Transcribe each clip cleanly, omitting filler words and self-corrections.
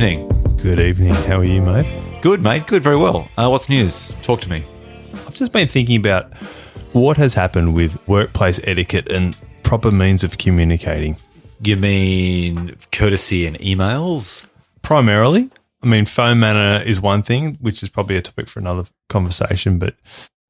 evening. Good evening. How are you, mate? Good, mate. Good, very well. What's news? Talk to me. I've just been thinking about what has happened with workplace etiquette and proper means of communicating. You mean courtesy and emails? Primarily. I mean, phone manner is one thing, which is probably a topic for another conversation, but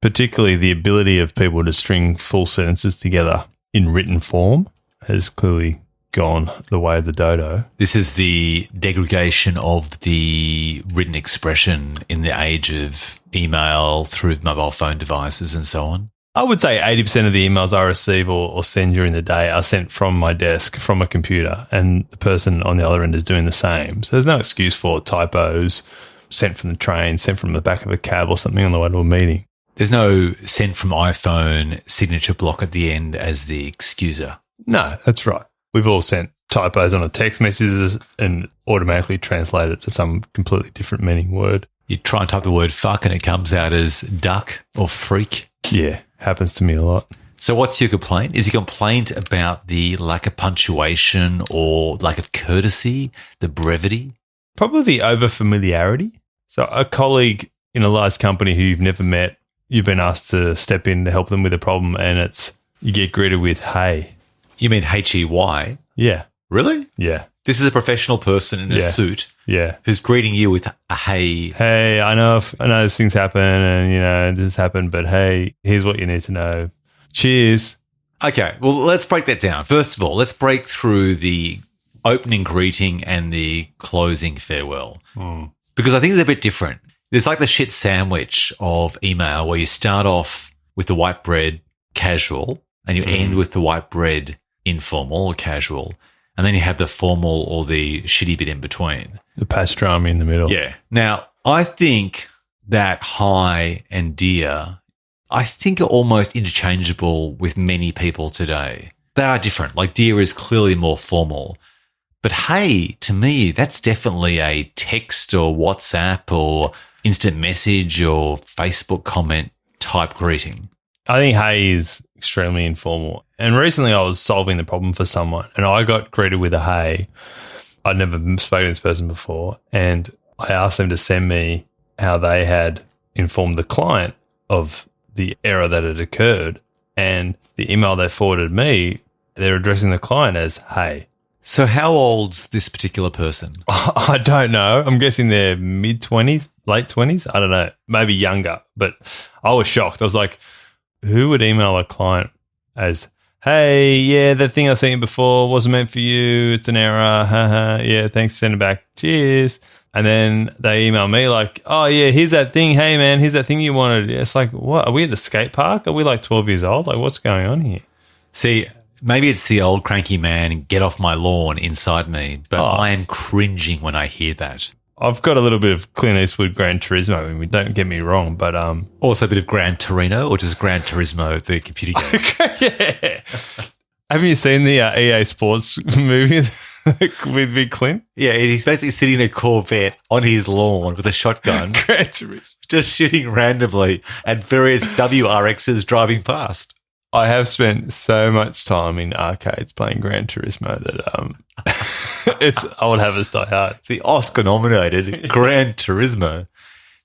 particularly the ability of people to string full sentences together in written form has clearly gone the way of the dodo. This is the degradation of the written expression in the age of email through mobile phone devices and so on. I would say 80% of the emails I receive or send during the day are sent from my desk, from a computer, and the person on the other end is doing the same. So there's no excuse for typos, sent from the train, sent from the back of a cab or something on the way to a meeting. There's no sent from iPhone signature block at the end as the excuser. No, that's right. We've all sent typos on a text messages and automatically translate it to some completely different meaning word. You try and type the word fuck and it comes out as duck or freak. Yeah, happens to me a lot. So what's your complaint? Is your complaint about the lack of punctuation or lack of courtesy, the brevity? Probably the over-familiarity. So a colleague in a large company who you've never met, you've been asked to step in to help them with a problem and you get greeted with, hey. You mean H-E-Y? Yeah. Really? Yeah. This is a professional person in a suit who's greeting you with a hey. Hey, I know these things happen and, this has happened, but hey, here's what you need to know. Cheers. Okay, well, let's break that down. First of all, let's break through the opening greeting and the closing farewell. Because I think it's a bit different. It's like the shit sandwich of email where you start off with the white bread casual and you end with the white bread informal or casual, and then you have the formal or the shitty bit in between. The pastrami in the middle. Yeah. Now, I think that hi and dear, I think are almost interchangeable with many people today. They are different. Like dear is clearly more formal. But hey, to me, that's definitely a text or WhatsApp or instant message or Facebook comment type greeting. I think hey is extremely informal. And recently I was solving the problem for someone and I got greeted with a hey. I'd never spoken to this person before, and I asked them to send me how they had informed the client of the error that had occurred, and the email they forwarded me, they're addressing the client as hey. So how old's this particular person? I don't know. I'm guessing they're mid-20s, late 20s. I don't know. Maybe younger. But I was shocked. I was like, who would email a client as, hey, yeah, that thing I sent you before wasn't meant for you. It's an error. Haha. Yeah, thanks. Send it back. Cheers. And then they email me like, oh, yeah, here's that thing. Hey, man, here's that thing you wanted. It's like, what? Are we at the skate park? Are we like 12 years old? Like, what's going on here? See, maybe it's the old cranky man and get off my lawn inside me, but I am cringing when I hear that. I've got a little bit of Clint Eastwood Gran Turismo. I mean, don't get me wrong, but also a bit of Gran Torino, or just Gran Turismo, the computer game. Yeah. Have you seen the EA Sports movie with Big Clint? Yeah, he's basically sitting in a Corvette on his lawn with a shotgun, Gran Turismo, just shooting randomly at various WRXs driving past. I have spent so much time in arcades playing Gran Turismo that it's old habits die hard. The Oscar-nominated Gran Turismo.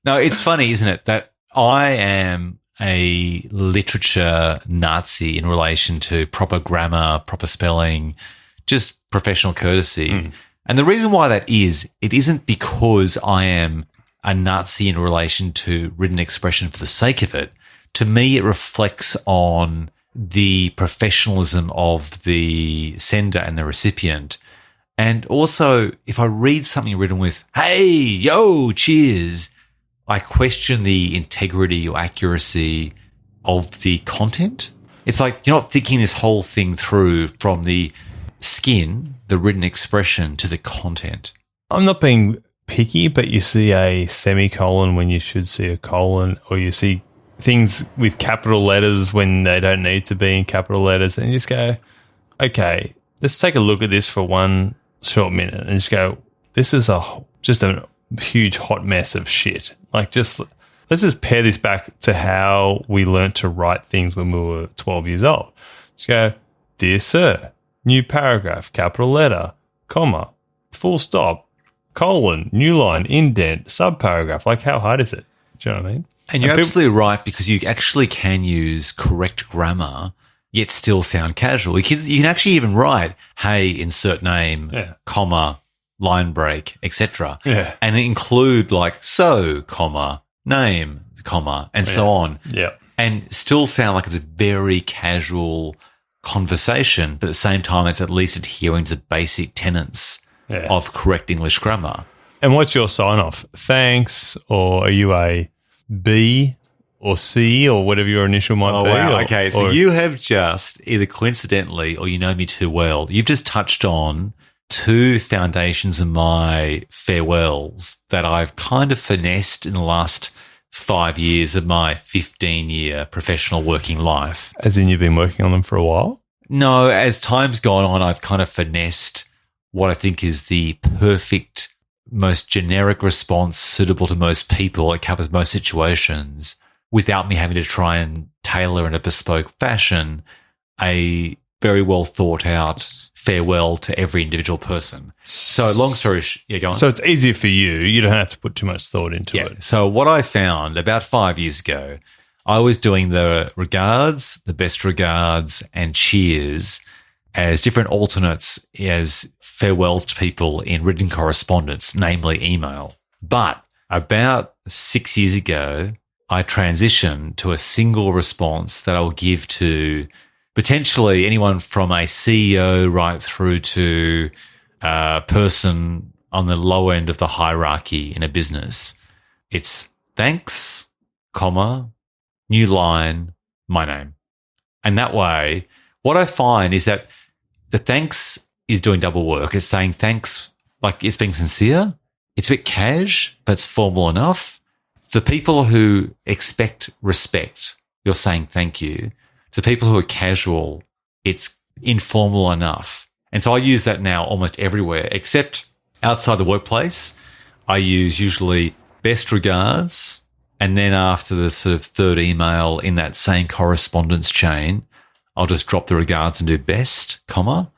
Now, it's funny, isn't it, that I am a literature Nazi in relation to proper grammar, proper spelling, just professional courtesy. And the reason why that is, it isn't because I am a Nazi in relation to written expression for the sake of it. To me, it reflects on the professionalism of the sender and the recipient. And also, if I read something written with, hey, yo, cheers, I question the integrity or accuracy of the content. It's like you're not thinking this whole thing through from the skin, the written expression, to the content. I'm not being picky, but you see a semicolon when you should see a colon, or you see things with capital letters when they don't need to be in capital letters, and you just go, okay, let's take a look at this for one short minute and just go, this is just a huge hot mess of shit. Like, let's just pair this back to how we learnt to write things when we were 12 years old. Just go, dear sir, new paragraph, capital letter, comma, full stop, colon, new line, indent, subparagraph. Like, how hard is it? Do you know what I mean? And you're absolutely right, because you actually can use correct grammar yet still sound casual. You can actually even write, hey, insert name, comma, line break, etc. Yeah. And include like so, comma, name, comma, and so on. Yeah. And still sound like it's a very casual conversation, but at the same time, it's at least adhering to the basic tenets of correct English grammar. And what's your sign-off? Thanks, or are you a B or C or whatever your initial might be? Wow. Okay, so you have just, either coincidentally or you know me too well, you've just touched on two foundations of my farewells that I've kind of finessed in the last 5 years of my 15-year professional working life. As in you've been working on them for a while? No, as time's gone on, I've kind of finessed what I think is the perfect, most generic response suitable to most people. It covers most situations without me having to try and tailor in a bespoke fashion a very well thought out farewell to every individual person. So long story go on. So it's easier for you. You don't have to put too much thought into it. So what I found about 5 years ago, I was doing the regards, the best regards, and cheers as different alternates as farewells to people in written correspondence, namely email. But about 6 years ago, I transitioned to a single response that I'll give to potentially anyone from a CEO right through to a person on the low end of the hierarchy in a business. It's thanks, comma, new line, my name. And that way, what I find is that the thanks is doing double work. It's saying thanks, like it's being sincere. It's a bit cash, but it's formal enough. The people who expect respect, you're saying thank you. To people who are casual, it's informal enough. And so I use that now almost everywhere, except outside the workplace. I use usually best regards, and then after the sort of third email in that same correspondence chain, I'll just drop the regards and do best, comma,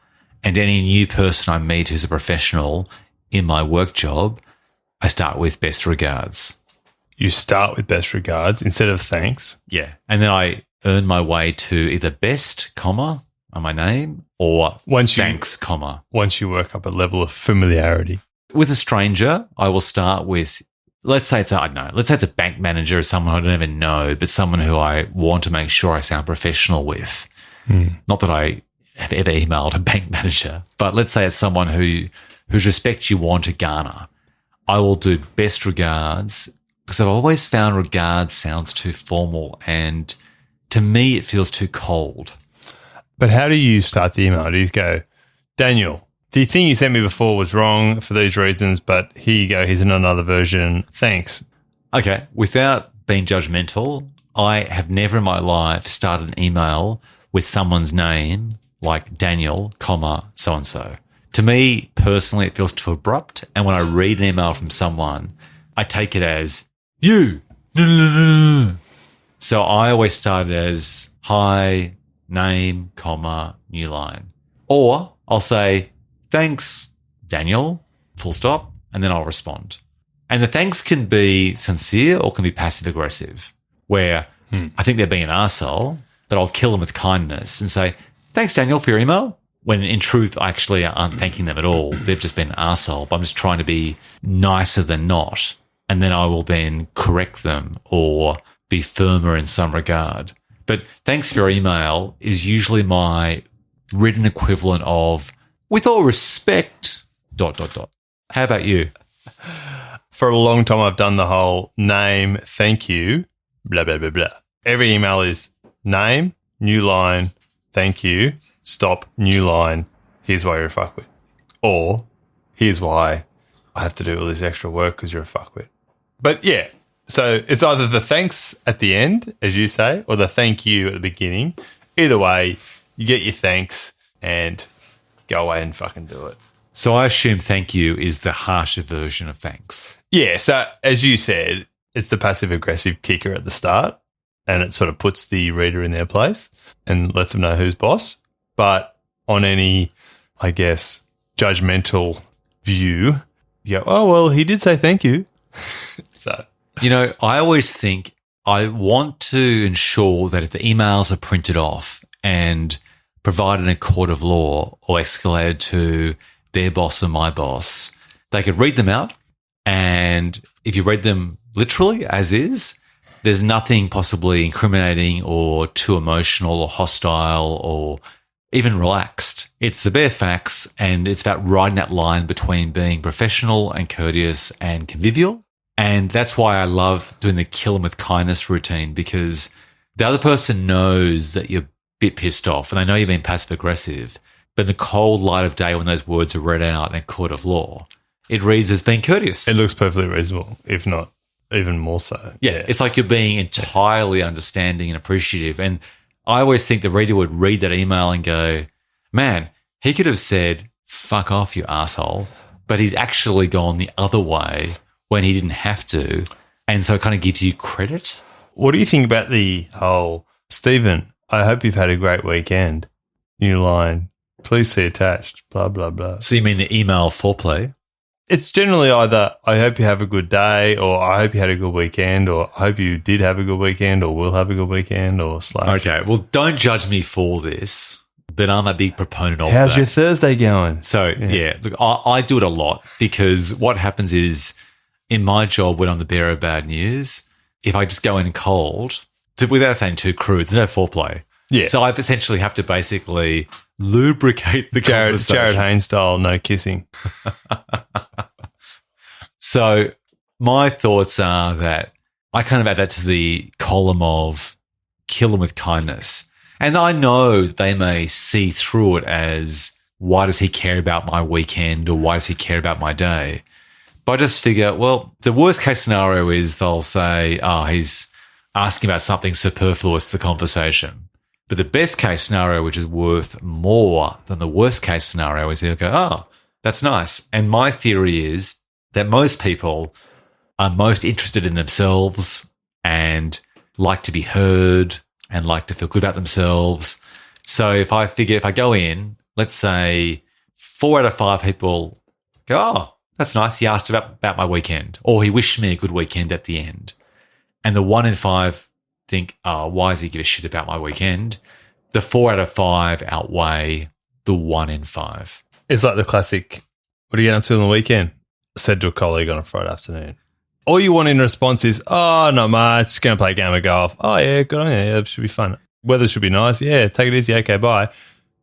and any new person I meet who's a professional in my work job, I start with best regards. You start with best regards instead of thanks? Yeah. And then I earn my way to either best, comma, on my name, or thanks, comma. Once you work up a level of familiarity. With a stranger, I will start with, let's say it's a bank manager or someone I don't even know, but someone who I want to make sure I sound professional with. Not that I have ever emailed a bank manager, but let's say it's someone whose respect you want to garner. I will do best regards because I've always found regards sounds too formal, and to me it feels too cold. But how do you start the email? Do you go, Daniel, the thing you sent me before was wrong for these reasons, but here you go, here's another version. Thanks. Okay. Without being judgmental, I have never in my life started an email with someone's name like Daniel, comma, so-and-so. To me, personally, it feels too abrupt. And when I read an email from someone, I take it as, you. So I always start it as, hi, name, comma, new line. Or I'll say, thanks, Daniel, full stop, and then I'll respond. And the thanks can be sincere or can be passive-aggressive, where I think they're being an arsehole, but I'll kill them with kindness and say, thanks, Daniel, for your email. When in truth, I actually aren't thanking them at all. They've just been an arsehole, but I'm just trying to be nicer than not. And then I will then correct them or be firmer in some regard. But thanks for your email is usually my written equivalent of, with all respect, ... How about you? For a long time, I've done the whole name, thank you, blah, blah, blah, blah. Every email is name, new line, thank you, stop, new line, here's why you're a fuckwit. Or here's why I have to do all this extra work because you're a fuckwit. But yeah, so it's either the thanks at the end, as you say, or the thank you at the beginning. Either way, you get your thanks and go away and fucking do it. So I assume thank you is the harsher version of thanks. Yeah, so as you said, it's the passive-aggressive kicker at the start, and it sort of puts the reader in their place and lets them know who's boss. But on any, I guess, judgmental view, you go, oh, well, he did say thank you. So, I always think I want to ensure that if the emails are printed off and provided in a court of law or escalated to their boss or my boss, they could read them out. And if you read them literally as is, there's nothing possibly incriminating or too emotional or hostile or even relaxed. It's the bare facts, and it's about riding that line between being professional and courteous and convivial. And that's why I love doing the kill 'em with kindness routine, because the other person knows that you're a bit pissed off and they know you're being passive aggressive. But in the cold light of day, when those words are read out in a court of law, it reads as being courteous. It looks perfectly reasonable, if not even more so. Yeah, it's like you're being entirely understanding and appreciative. And I always think the reader would read that email and go, man, he could have said, fuck off, you asshole, but he's actually gone the other way when he didn't have to. And so it kind of gives you credit. What do you think about the whole, Stephen, I hope you've had a great weekend. New line, please see attached, blah, blah, blah. So you mean the email foreplay? It's generally either I hope you have a good day, or I hope you had a good weekend, or I hope you did have a good weekend, or will have a good weekend, or slash. Okay, well, don't judge me for this, but I'm a big proponent of How's that. your Thursday going? So, yeah, look, I do it a lot, because what happens is in my job when I'm the bearer of bad news, if I just go in cold, without saying too crude, there's no foreplay. Yeah. So I essentially have to basically lubricate the conversation. Jared Haynes style, no kissing. So my thoughts are that I kind of add that to the column of kill them with kindness. And I know they may see through it as, why does he care about my weekend, or why does he care about my day? But I just figure, well, the worst case scenario is they'll say, oh, he's asking about something superfluous to the conversation. But the best case scenario, which is worth more than the worst case scenario, is they'll go, oh, that's nice. And my theory is that most people are most interested in themselves and like to be heard and like to feel good about themselves. So if I go in, let's say 4 out of 5 people go, oh, that's nice, he asked about my weekend, or he wished me a good weekend at the end. And the 1 in 5 think, oh, why does he give a shit about my weekend? The 4 out of 5 outweigh the 1 in 5. It's like the classic, what are you getting up to on the weekend? Said to a colleague on a Friday afternoon. All you want in response is, oh, not much, just going to play a game of golf. Oh, yeah, good on you. Yeah, that should be fun. Weather should be nice. Yeah, take it easy. Okay, bye.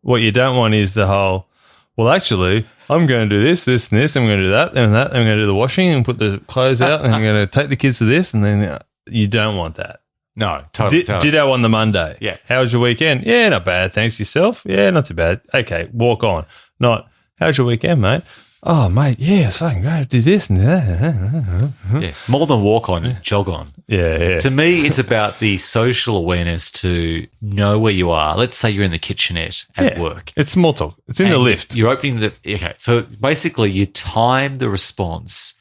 What you don't want is the whole, well, actually, I'm going to do this, this, and this. I'm going to do that, and that. I'm going to do the washing and put the clothes out, and I'm going to take the kids to this, and then you don't want that. No, totally. Ditto on the Monday. Yeah. How was your weekend? Yeah, not bad. Thanks. Yourself? Yeah, not too bad. Okay, walk on. Not, how's your weekend, mate? Oh, mate, yeah, it's fucking great. Do this and that. Yeah, more than walk on, jog on. Yeah. To me, it's about the social awareness to know where you are. Let's say you're in the kitchenette at work. It's small talk. It's in the lift. You're opening okay. So basically you time the response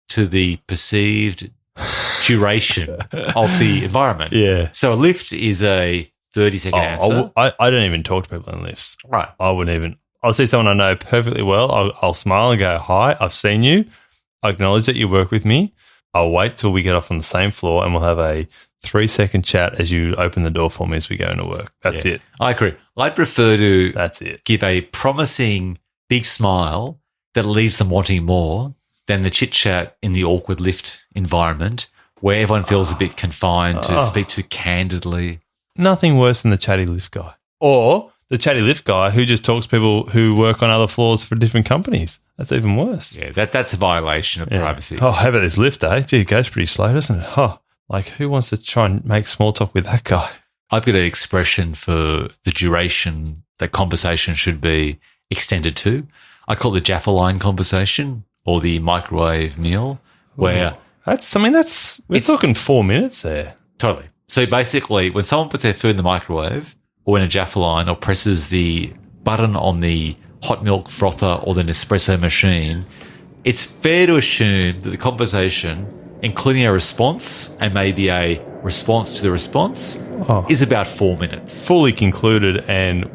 to the perceived duration of the environment. Yeah. So a lift is a 30-second answer. I don't even talk to people in lifts. Right. I wouldn't even. I'll see someone I know perfectly well. I'll smile and go, hi, I've seen you. I acknowledge that you work with me. I'll wait till we get off on the same floor and we'll have a 3-second chat as you open the door for me as we go into work. That's it. I agree. I'd prefer to give a promising big smile that leaves them wanting more than the chit-chat in the awkward lift environment where everyone feels a bit confined to speak to candidly. Nothing worse than the chatty lift guy. Or the chatty lift guy who just talks to people who work on other floors for different companies. That's even worse. Yeah, that's a violation of privacy. Oh, how about this lift, eh? Gee, it goes pretty slow, doesn't it? Oh, like who wants to try and make small talk with that guy? I've got an expression for the duration that conversation should be extended to. I call it the Jaffa line conversation or the microwave meal where... we're talking 4 minutes there. Totally. So basically, when someone puts their food in the microwave or in a Jaffa line or presses the button on the hot milk frother or the Nespresso machine, it's fair to assume that the conversation, including a response and maybe a response to the response, is about 4 minutes. Fully concluded and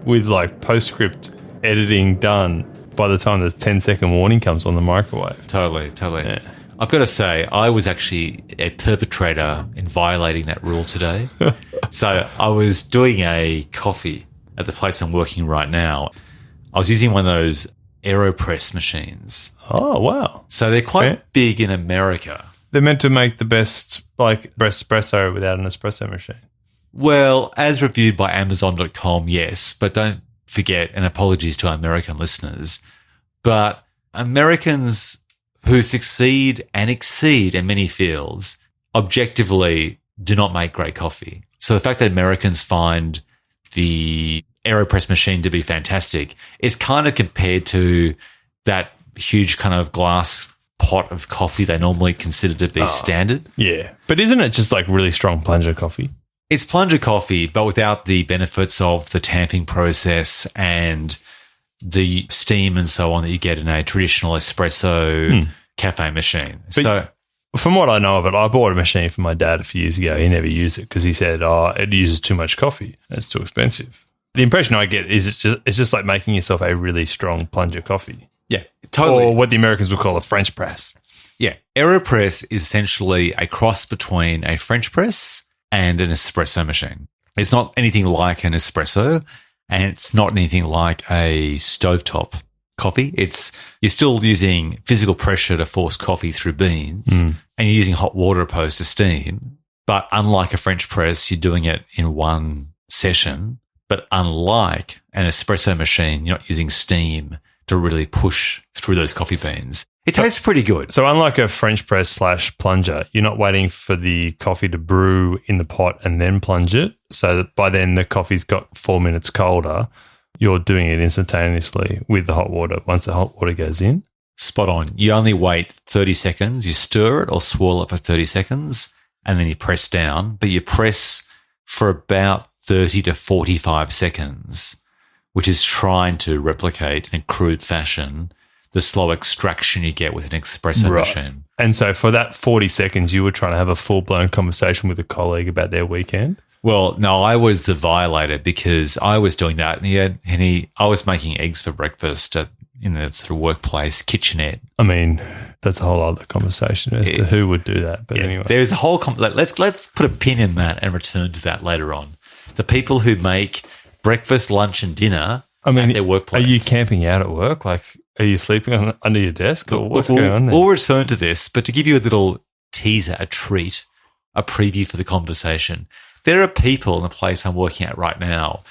with like postscript editing done by the time the 10-second warning comes on the microwave. Totally. Yeah. I've got to say, I was actually a perpetrator in violating that rule today. So I was doing a coffee at the place I'm working right now. I was using one of those AeroPress machines. Oh, wow. So they're quite big in America. They're meant to make the best, like, espresso without an espresso machine. Well, as reviewed by Amazon.com, yes, but don't forget, and apologies to our American listeners, but Americans who succeed and exceed in many fields objectively do not make great coffee. So the fact that Americans find the AeroPress machine to be fantastic is kind of compared to that huge kind of glass pot of coffee they normally consider to be standard. Yeah. But isn't it just like really strong plunger coffee? It's plunger coffee, but without the benefits of the tamping process and the steam and so on that you get in a traditional espresso cafe machine. But from what I know of it, I bought a machine for my dad a few years ago. He never used it because he said, it uses too much coffee. It's too expensive. The impression I get is it's just like making yourself a really strong plunger coffee. Yeah, totally. Or what the Americans would call a French press. Yeah, AeroPress is essentially a cross between a French press and an espresso machine. It's not anything like an espresso, and it's not anything like a stovetop coffee. You're still using physical pressure to force coffee through beans, and you're using hot water opposed to steam. But unlike a French press, you're doing it in one session. But unlike an espresso machine, you're not using steam to really push through those coffee beans. It tastes pretty good. So unlike a French press / plunger, you're not waiting for the coffee to brew in the pot and then plunge it, so that by then the coffee's got 4 minutes colder. You're doing it instantaneously with the hot water once the hot water goes in. Spot on. You only wait 30 seconds. You stir it or swirl it for 30 seconds, and then you press down. But you press for about 30 to 45 seconds, which is trying to replicate in a crude fashion the slow extraction you get with an espresso machine. And so for that 40 seconds, you were trying to have a full-blown conversation with a colleague about their weekend? Well, no, I was the violator because I was doing that, and I was making eggs for breakfast in the sort of workplace kitchenette. I mean, that's a whole other conversation as to who would do that. But anyway, there's a whole let's put a pin in that and return to that later on. The people who make breakfast, lunch, and dinner at their workplace. Are you camping out at work? Like, are you sleeping under your desk, or what's going on there? We'll return to this, but to give you a little teaser, a treat, a preview for the conversation. There are people in the place I'm working at right now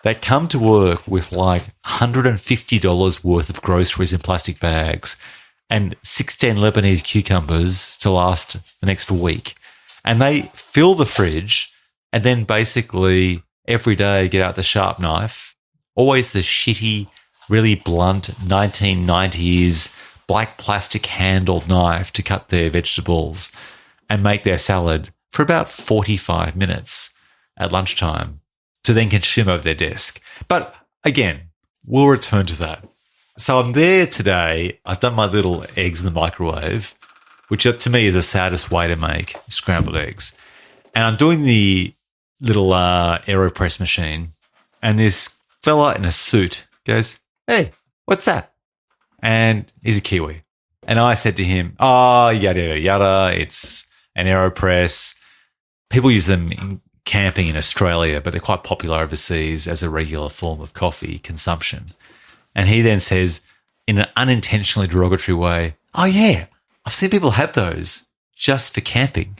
that come to work with like $150 worth of groceries in plastic bags and 16 Lebanese cucumbers to last the next week. And they fill the fridge and then basically every day get out the sharp knife, always the shitty, really blunt 1990s black plastic handled knife to cut their vegetables and make their salad for about 45 minutes at lunchtime to then consume over their desk. But again, we'll return to that. So I'm there today. I've done my little eggs in the microwave, which to me is the saddest way to make scrambled eggs. And I'm doing the little AeroPress machine, and this fella in a suit goes, "Hey, what's that?" And he's a Kiwi. And I said to him, "Oh, yada, yada, yada. It's an AeroPress. People use them in camping in Australia, but they're quite popular overseas as a regular form of coffee consumption." And he then says, in an unintentionally derogatory way, "Oh, yeah, I've seen people have those just for camping."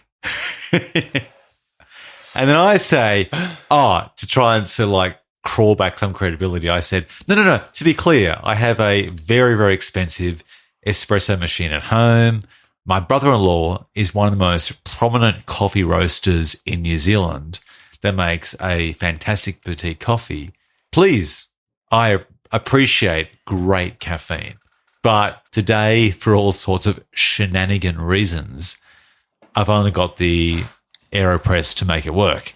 And then I say, to try and sort of like crawl back some credibility, I said, No. To be clear, I have a very, very expensive espresso machine at home. My brother-in-law is one of the most prominent coffee roasters in New Zealand that makes a fantastic boutique coffee. Please, I appreciate great caffeine. But today, for all sorts of shenanigan reasons, I've only got the AeroPress to make it work.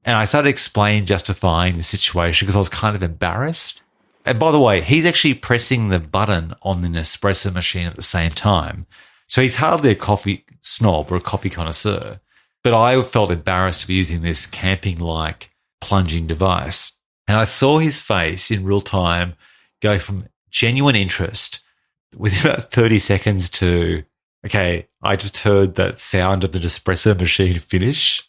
And I started explaining, justifying the situation because I was kind of embarrassed. And by the way, he's actually pressing the button on the Nespresso machine at the same time. So he's hardly a coffee snob or a coffee connoisseur. But I felt embarrassed to be using this camping-like plunging device. And I saw his face in real time go from genuine interest within about 30 seconds to, okay, I just heard that sound of the Nespresso machine finish.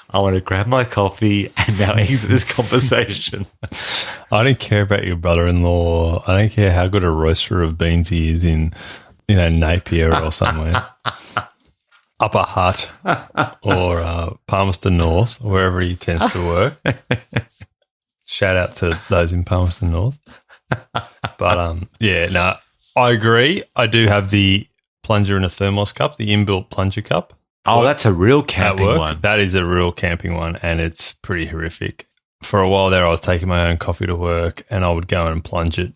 I want to grab my coffee and now exit this conversation. I don't care about your brother-in-law. I don't care how good a roaster of beans he is in, Napier or somewhere. Upper Hutt or Palmerston North, or wherever he tends to work. Shout out to those in Palmerston North. But, I agree. I do have the plunger in a thermos cup, the inbuilt plunger cup. Oh, that's a real camping one. That is a real camping one, and it's pretty horrific. For a while there, I was taking my own coffee to work, and I would go and plunge it.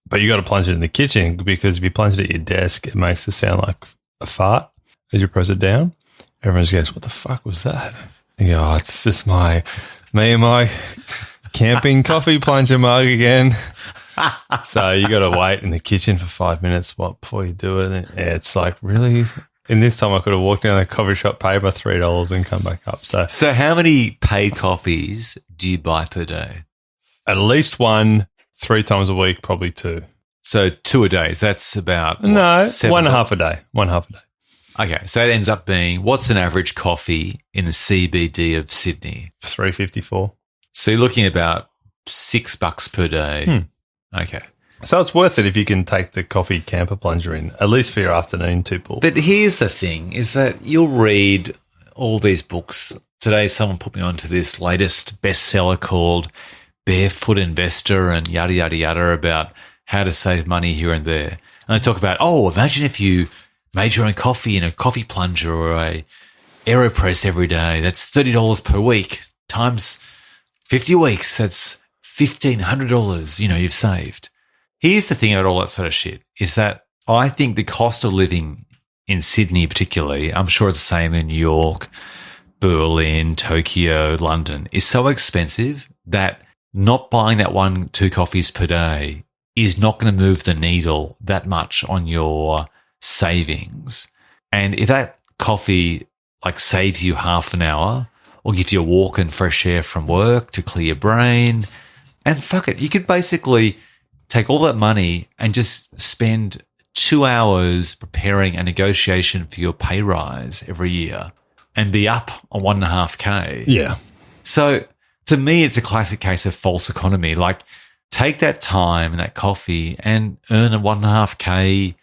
But you got to plunge it in the kitchen, because if you plunge it at your desk, it makes it sound like a fart as you press it down. Everyone just goes, "What the fuck was that?" And you go, "Oh, it's just me and my camping coffee plunger mug again." So you got to wait in the kitchen for 5 minutes before you do it. And it's like, really? And this time I could have walked down the coffee shop, paid my $3 and come back up. So how many paid coffees do you buy per day? At least one, 3 times a week, probably 2. So 2 a day. So that's about one and a half a day. Okay, so that ends up being, what's an average coffee in the CBD of Sydney? $3.54. So you're looking at about $6 per day. Okay. So it's worth it if you can take the coffee camper plunger in, at least for your afternoon tipple. But here's the thing, is that you'll read all these books. Today someone put me onto this latest bestseller called Barefoot Investor and yada, yada, yada about how to save money here and there. And they talk about, imagine if you made your own coffee in a coffee plunger or a AeroPress every day. That's $30 per week times 50 weeks. That's $1,500, you've saved. Here's the thing about all that sort of shit is that I think the cost of living in Sydney particularly, I'm sure it's the same in New York, Berlin, Tokyo, London, is so expensive that not buying that 1-2 coffees per day is not going to move the needle that much on your savings. And if that coffee saves you half an hour or gives you a walk in fresh air from work to clear your brain, and fuck it, you could basically take all that money and just spend 2 hours preparing a negotiation for your pay rise every year and be up on 1.5K. Yeah. So to me, it's a classic case of false economy. Take that time and that coffee and earn a 1.5K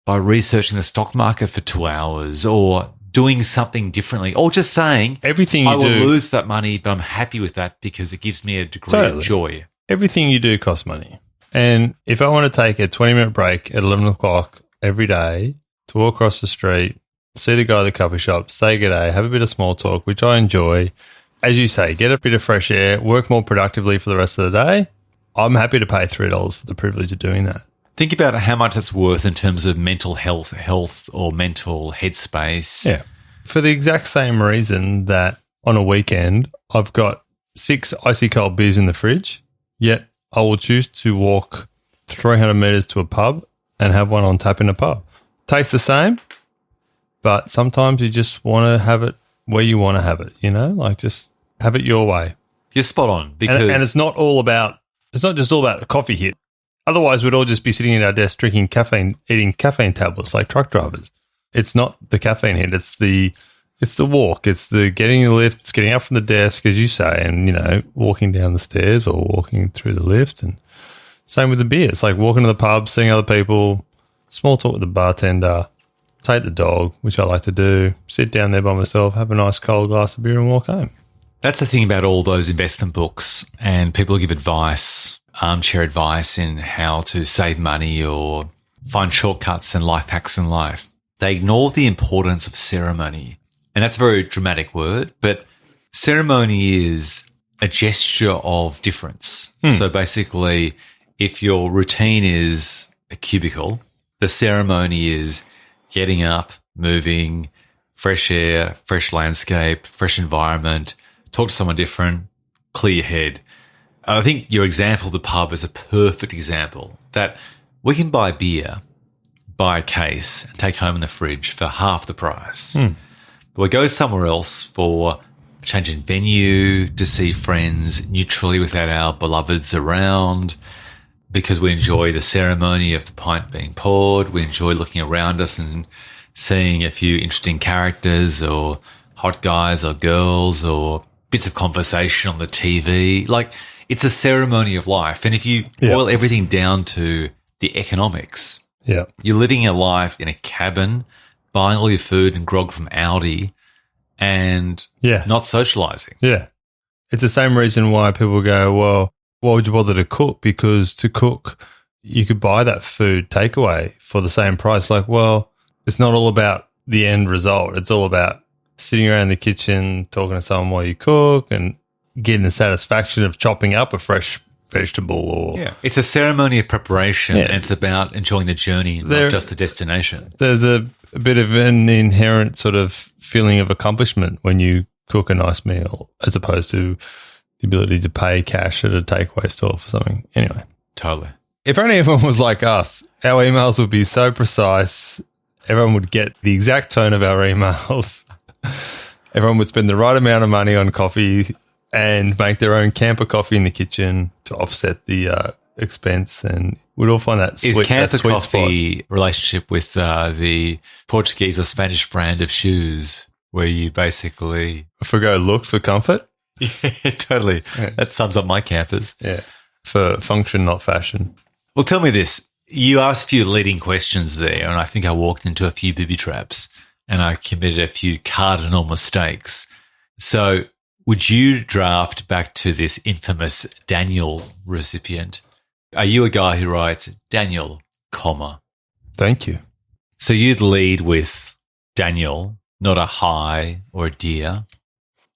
by researching the stock market for 2 hours or doing something differently, or just saying, everything I will lose that money, but I'm happy with that because it gives me a degree of joy. Everything you do costs money. And if I want to take a 20-minute break at 11 o'clock every day to walk across the street, see the guy at the coffee shop, say good day, have a bit of small talk, which I enjoy, as you say, get a bit of fresh air, work more productively for the rest of the day, I'm happy to pay $3 for the privilege of doing that. Think about how much it's worth in terms of mental health or mental headspace. Yeah. For the exact same reason that on a weekend, I've got 6 icy cold beers in the fridge, yet I will choose to walk 300 metres to a pub and have one on tap in a pub. Tastes the same, but sometimes you just want to have it where you want to have it, just have it your way. You're spot on. Because and it's not just all about the coffee hit. Otherwise, we'd all just be sitting at our desk drinking caffeine, eating caffeine tablets like truck drivers. It's not the caffeine hit. It's the walk. It's the getting in the lift. It's getting up from the desk, as you say, and, walking down the stairs or walking through the lift. And same with the beer. It's like walking to the pub, seeing other people, small talk with the bartender, take the dog, which I like to do, sit down there by myself, have a nice cold glass of beer and walk home. That's the thing about all those investment books, and people give advice, armchair advice in how to save money or find shortcuts and life hacks in life. They ignore the importance of ceremony. And that's a very dramatic word, but ceremony is a gesture of difference. So basically, if your routine is a cubicle, the ceremony is getting up, moving, fresh air, fresh landscape, fresh environment, talk to someone different, clear your head. I think your example of the pub is a perfect example that we can buy beer, buy a case, and take home in the fridge for half the price. But we go somewhere else for a change in venue, to see friends neutrally without our beloveds around. because we enjoy the ceremony of the pint being poured. We enjoy looking around us and seeing a few interesting characters or hot guys or girls or bits of conversation on the TV. Like, it's a ceremony of life. And if you boil everything down to the economics, you're living a life in a cabin, buying all your food and grog from Aldi and not socializing. Yeah. It's the same reason why people go, well, why would you bother to cook? Because to cook, you could buy that food takeaway for the same price. Like, well, it's not all about the end result. It's all about sitting around the kitchen, talking to someone while you cook and getting the satisfaction of chopping up a fresh vegetable. Or it's a ceremony of preparation, and it's about enjoying the journey, not just the destination. There's a bit of an inherent sort of feeling of accomplishment when you cook a nice meal as opposed to the ability to pay cash at a takeaway store for something. Anyway. Totally. If only everyone was like us, our emails would be so precise. Everyone would get the exact tone of our emails. Everyone would spend the right amount of money on coffee and make their own camper coffee in the kitchen to offset the expense, and we'd all find that sweet, Is camper sweet coffee spot. Relationship with the Portuguese or Spanish brand of shoes where you basically Forgo looks for comfort? Yeah, totally. Yeah. That sums up my campers. Yeah. For function, not fashion. Well, tell me this. You asked a few leading questions there, and I think I walked into a few booby traps and I committed a few cardinal mistakes. So would you draft back to this infamous Daniel recipient? Are you a guy who writes Daniel, comma? Thank you. So you'd lead with Daniel, not a hi or a dear?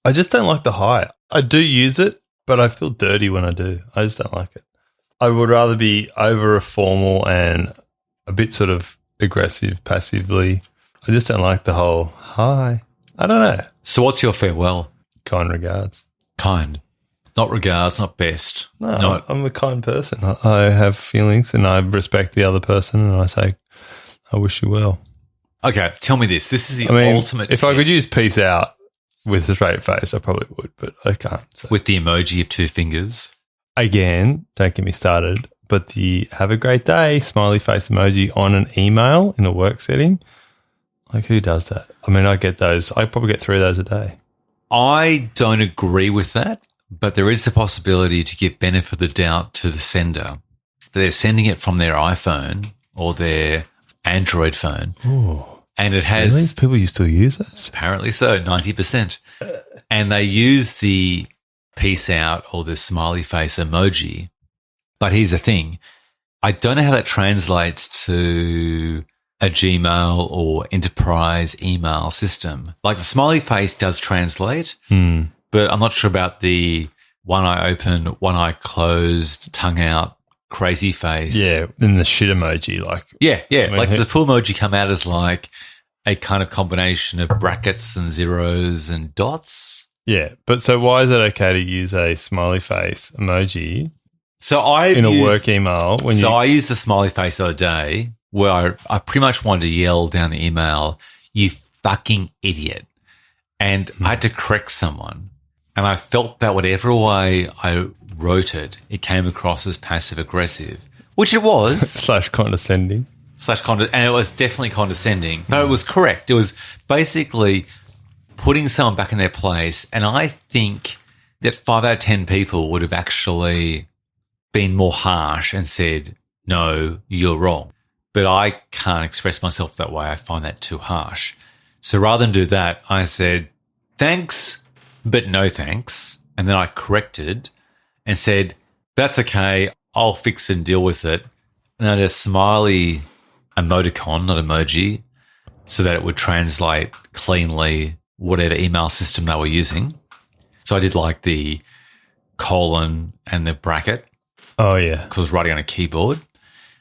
I just don't like the hi. I do use it, but I feel dirty when I do. I just don't like it. I would rather be over formal and a bit sort of aggressive passively. I just don't like the whole hi. I don't know. So what's your farewell? Kind regards. Kind. Not regards, not best. No, I'm a kind person. I have feelings and I respect the other person and I say, I wish you well. Okay, tell me this. This is the ultimate if I could use peace out with a straight face, I probably would, but I can't. So. With the emoji of two fingers? Again, don't get me started, but the have a great day smiley face emoji on an email in a work setting, like who does that? I mean, I get those. I probably get 3 of those a day. I don't agree with that, but there is the possibility to give benefit of the doubt to the sender. They're sending it from their iPhone or their Android phone. Ooh. And it has... Really? People you still use this? Apparently so, 90%. And they use the peace out or the smiley face emoji. But here's the thing. I don't know how that translates to a Gmail or enterprise email system. Like the smiley face does translate, but I'm not sure about the one eye open, one eye closed, tongue out, crazy face. Yeah, and the shit emoji. Yeah. Like does the pool emoji come out as like a kind of combination of brackets and zeros and dots? Yeah, but so why is it okay to use a smiley face emoji in a work email? I used the smiley face the other day where I pretty much wanted to yell down the email, you fucking idiot. And I had to correct someone. And I felt that whatever way I wrote it came across as passive-aggressive, which it was. / condescending. And it was definitely condescending. But it was correct. It was basically putting someone back in their place. And I think that 5 out of 10 people would have actually been more harsh and said, no, you're wrong. But I can't express myself that way. I find that too harsh. So rather than do that, I said, thanks, but no thanks. And then I corrected and said, that's okay. I'll fix and deal with it. And I had a smiley emoticon, not emoji, so that it would translate cleanly whatever email system they were using. So I did like the colon and the bracket. Oh, yeah. Because I was writing on a keyboard.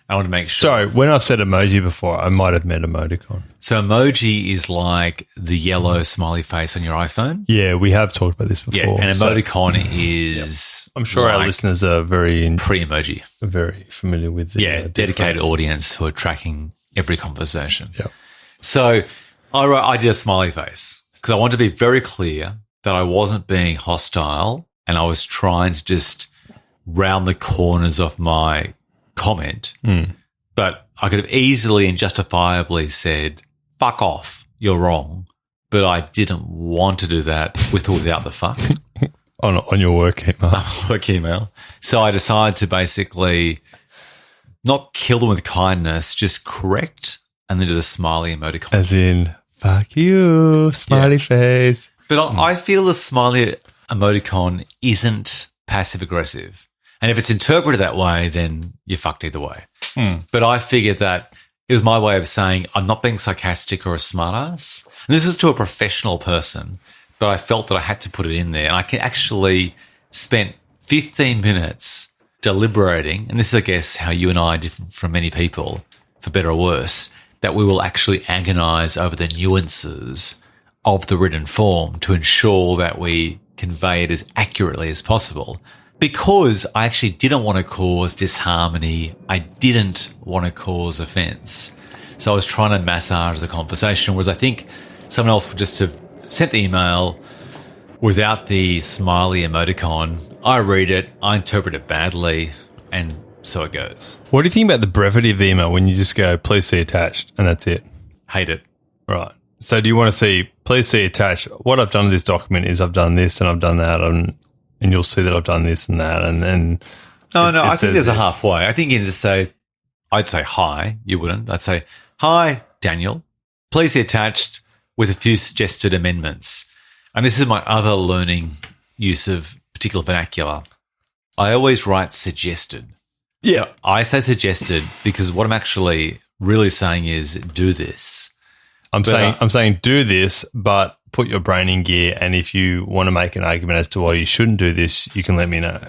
I want to make sure. Sorry, when I've said emoji before, I might have meant emoticon. So emoji is like the yellow smiley face on your iPhone. Yeah, we have talked about this before. Yeah, and emoticon is... I'm sure our listeners are very pre-emoji. Very familiar with the dedicated audience who are tracking every conversation. Yeah. So I did a smiley face because I wanted to be very clear that I wasn't being hostile and I was trying to just round the corners of my comment, but I could have easily and justifiably said, fuck off, you're wrong. But I didn't want to do that with or without the fuck. On your work email. Work email. So I decided to basically not kill them with kindness, just correct and then do the smiley emoticon. As in, fuck you, smiley face. But I feel the smiley emoticon isn't passive-aggressive. And if it's interpreted that way, then you're fucked either way. But I figured that it was my way of saying I'm not being sarcastic or a smartass. And this was to a professional person, but I felt that I had to put it in there. And I actually spent 15 minutes deliberating, and this is, I guess, how you and I are different from many people, for better or worse, that we will actually agonise over the nuances of the written form to ensure that we convey it as accurately as possible. Because I actually didn't want to cause disharmony, I didn't want to cause offence. So I was trying to massage the conversation, whereas I think someone else would just have sent the email without the smiley emoticon. I read it, I interpret it badly, and so it goes. What do you think about the brevity of the email when you just go, please see attached, and that's it? Hate it. Right. So do you want to see, please see attached, what I've done in this document is I've done this and I've done that, and you'll see that I've done this and that, and then... No, I think there's a halfway. I think you can just say, I'd say hi, you wouldn't. I'd say, hi, Daniel, please see attached with a few suggested amendments. And this is my other learning use of particular vernacular. I always write suggested. Yeah. So I say suggested because what I'm actually really saying is do this. I'm saying do this, but put your brain in gear, and if you want to make an argument as to why you shouldn't do this, you can let me know.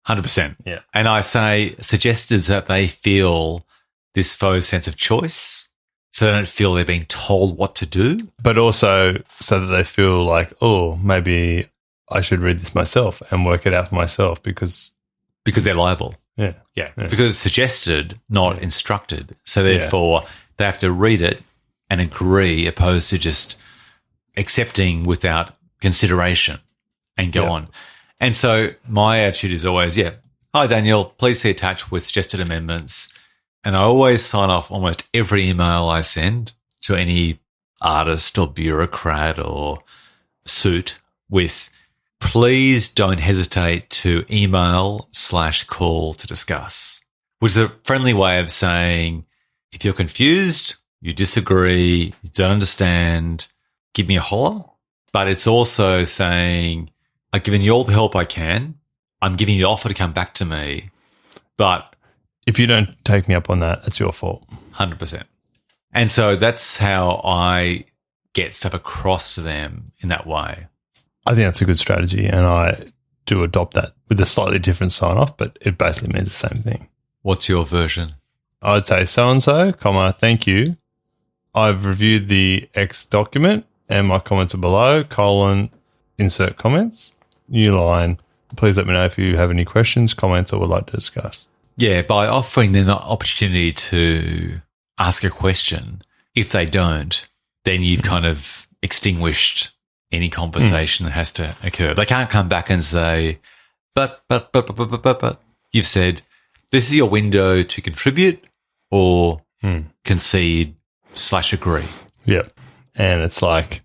100%. Yeah. And I say suggested that they feel this faux sense of choice, so they don't feel they're being told what to do. But also so that they feel like, oh, maybe I should read this myself and work it out for myself because they're liable. Yeah. Yeah. Because it's suggested, not instructed. So therefore they have to read it and agree opposed to just accepting without consideration and go on. And so my attitude is always, hi, Daniel, please see attached with suggested amendments. And I always sign off almost every email I send to any artist or bureaucrat or suit with, please don't hesitate to email/call to discuss, which is a friendly way of saying, if you're confused, you disagree, you don't understand, give me a holler. But it's also saying, I've given you all the help I can. I'm giving you the offer to come back to me. But if you don't take me up on that, it's your fault. 100%. And so that's how I get stuff across to them in that way. I think that's a good strategy, and I do adopt that with a slightly different sign-off, but it basically means the same thing. What's your version? I'd say so-and-so, thank you. I've reviewed the X document and my comments are below, insert comments, new line. Please let me know if you have any questions, comments, or would like to discuss. Yeah, by offering them the opportunity to ask a question. If they don't, then you've kind of extinguished any conversation that has to occur. They can't come back and say, but. You've said, this is your window to contribute or concede/agree. Yep. And it's like,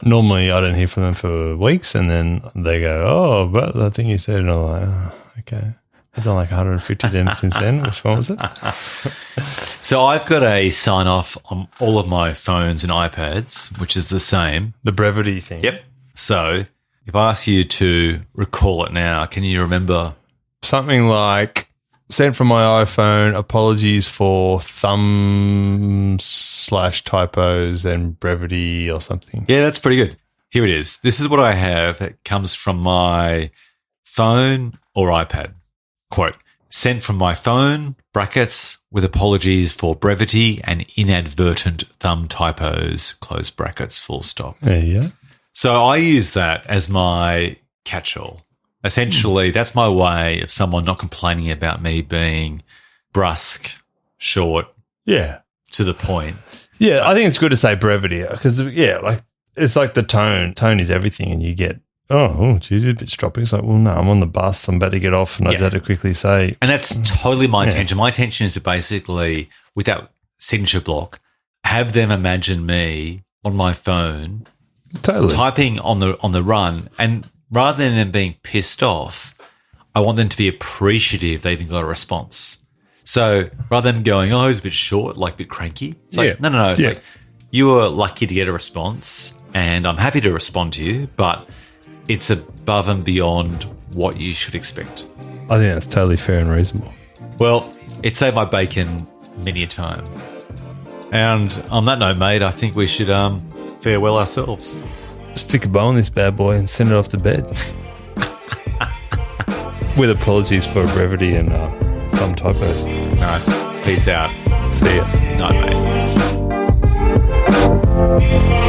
normally I don't hear from them for weeks, and then they go, oh, but I think you said, and I'm like, oh, okay. I've done like 150 of them since then. Which one was it? So I've got a sign-off on all of my phones and iPads, which is the same. The brevity thing. Yep. So if I ask you to recall it now, can you remember? Something like, sent from my iPhone, apologies for thumb/typos and brevity or something. Yeah, that's pretty good. Here it is. This is what I have. It comes from my phone or iPad. Quote, sent from my phone, brackets, with apologies for brevity and inadvertent thumb typos, close brackets, full stop. There you go. So I use that as my catch-all. Essentially, that's my way of someone not complaining about me being brusque, short, to the point. Yeah, I think it's good to say brevity because, like it's like the tone. Tone is everything, and you get geez, you're a bit stroppy. It's like, well, no, I'm on the bus. I'm about to get off, and I just had to quickly say. And that's totally my intention. My intention is to basically, with that signature block, have them imagine me on my phone, typing on the run, and rather than them being pissed off, I want them to be appreciative they even got a response. So rather than going, oh, it's a bit short, like a bit cranky, it's like, no. It's like, you were lucky to get a response, and I'm happy to respond to you, but it's above and beyond what you should expect. I think that's totally fair and reasonable. Well, it saved my bacon many a time. And on that note, mate, I think we should farewell ourselves. Stick a bow on this bad boy and send it off to bed. With apologies for brevity and some typos. Nice. Peace out. See ya. Night, mate.